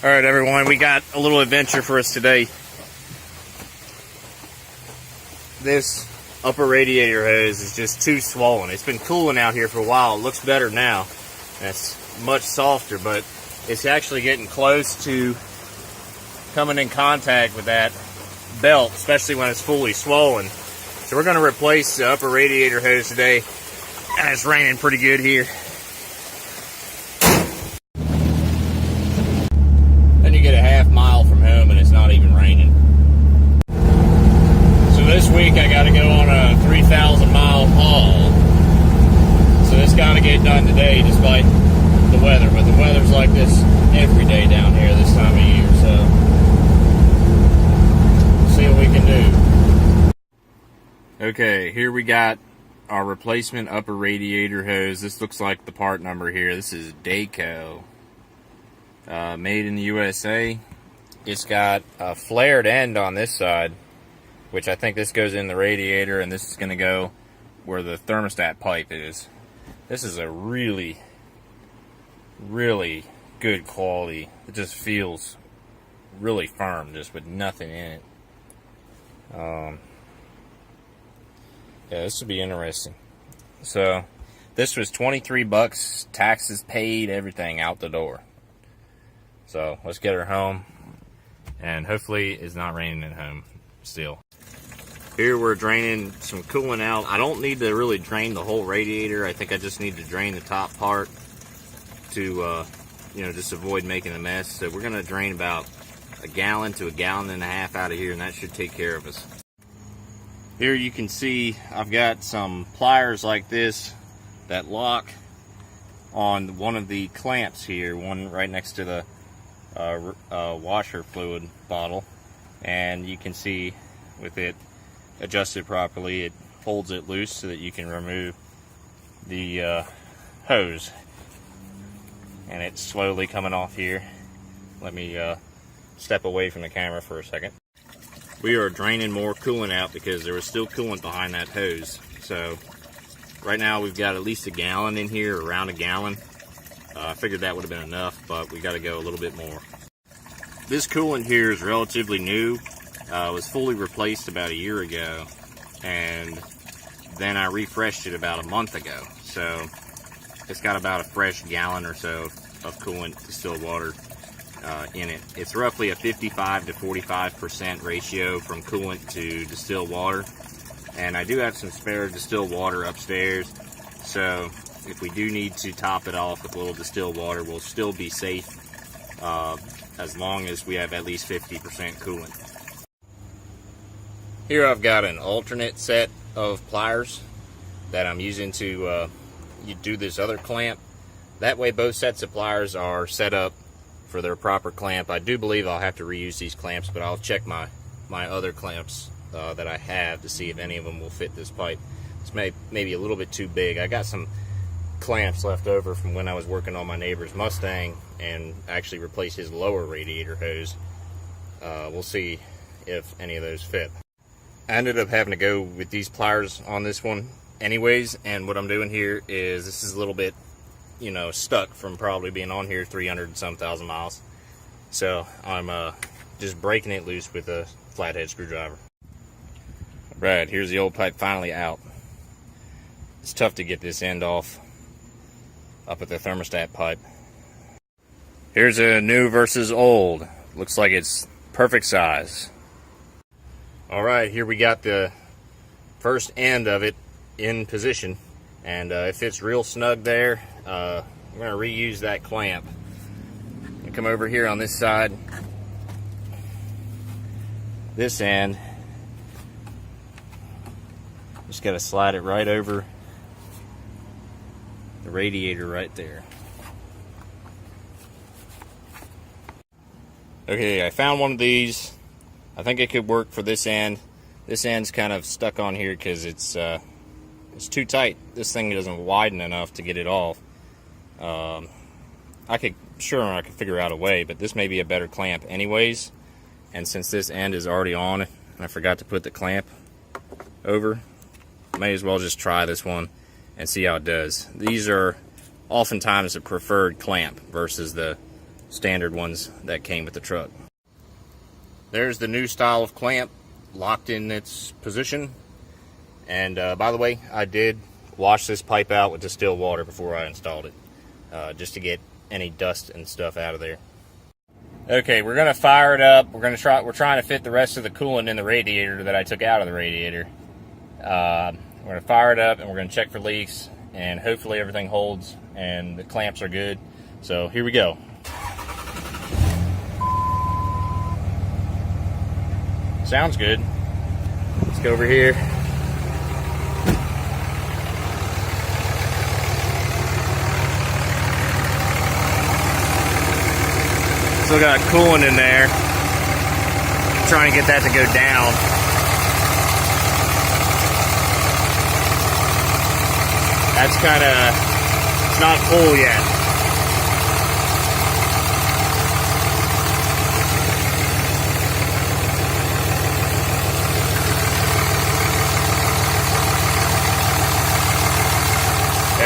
Alright everyone, we got a little adventure for us today. This upper radiator hose is just too swollen. It's been cooling out here for a while. It looks better now. And it's much softer, but it's actually getting close to coming in contact with that belt, especially when it's fully swollen. So we're going to replace the upper radiator hose today, and it's raining pretty good here. Then you get a half mile from home and it's not even raining. So this week I got to go on a 3,000 mile haul. So this got to get done today despite the weather, but the weather's like this every day down here this time of year, so we'll see what we can do. Okay, here we got our replacement upper radiator hose. This looks like the part number here. This is Dayco, made in the USA. It's got a flared end on this side, which I think this goes in the radiator, and this is going to go where the thermostat pipe is. This is a really good quality. It just feels really firm, just with nothing in it. Yeah, this would be interesting. So this was 23 bucks, taxes paid, everything out the door. So let's get her home, and hopefully it's not raining at home still. Here we're draining some coolant out. I don't need to really drain the whole radiator. I think I just need to drain the top part to just avoid making a mess. So we're gonna drain about a gallon to a gallon and a half out of here, and that should take care of us. Here you can see I've got some pliers like this that lock on one of the clamps here, one right next to the washer fluid bottle, and you can see with it adjusted properly, it holds it loose so that you can remove the hose, and it's slowly coming off here. Let me step away from the camera for a second. We are draining more coolant out because there was still coolant behind that hose. So right now we've got at least a gallon in here, around a gallon. I figured that would have been enough, but we got to go a little bit more. This coolant here is relatively new. It was fully replaced about a year ago, and then I refreshed it about a month ago. So it's got about a fresh gallon or so of coolant, distilled water, in it. It's roughly a 55 to 45% ratio from coolant to distilled water, and I do have some spare distilled water upstairs, so if we do need to top it off with a little distilled water, we'll still be safe as long as we have at least 50% coolant. Here I've got an alternate set of pliers that I'm using to do this other clamp. That way both sets of pliers are set up for their proper clamp. I do believe I'll have to reuse these clamps, but I'll check my other clamps that I have to see if any of them will fit this pipe. It's maybe a little bit too big. I got some clamps left over from when I was working on my neighbor's Mustang and actually replaced his lower radiator hose. We'll see if any of those fit. I ended up having to go with these pliers on this one anyways, and what I'm doing here is this is a little bit stuck from probably being on here 300 and some thousand miles. So I'm just breaking it loose with a flathead screwdriver. Right, here's the old pipe finally out. It's tough to get this end off up at the thermostat pipe. Here's a new versus old. Looks like it's perfect size. Alright, here we got the first end of it in position, and it fits real snug there. We're going to reuse that clamp. And come over here on this side. This end, just got to slide it right over the radiator right there. Okay, I found one of these. I think it could work for this end. This end's kind of stuck on here because it's too tight. This thing doesn't widen enough to get it off. I could figure out a way, but this may be a better clamp anyways. And since this end is already on and I forgot to put the clamp over, may as well just try this one and see how it does. These are oftentimes a preferred clamp versus the standard ones that came with the truck. There's the new style of clamp locked in its position. And by the way, I did wash this pipe out with distilled water before I installed it, just to get any dust and stuff out of there. Okay, we're gonna fire it up. We're trying to fit the rest of the coolant in the radiator that I took out of the radiator. We're gonna fire it up and we're gonna check for leaks, and hopefully everything holds and the clamps are good. So here we go. Sounds good. Let's go over here. Still got coolant in there. I'm trying to get that to go down. That's it's not full yet.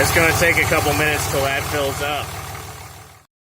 It's going to take a couple minutes till that fills up.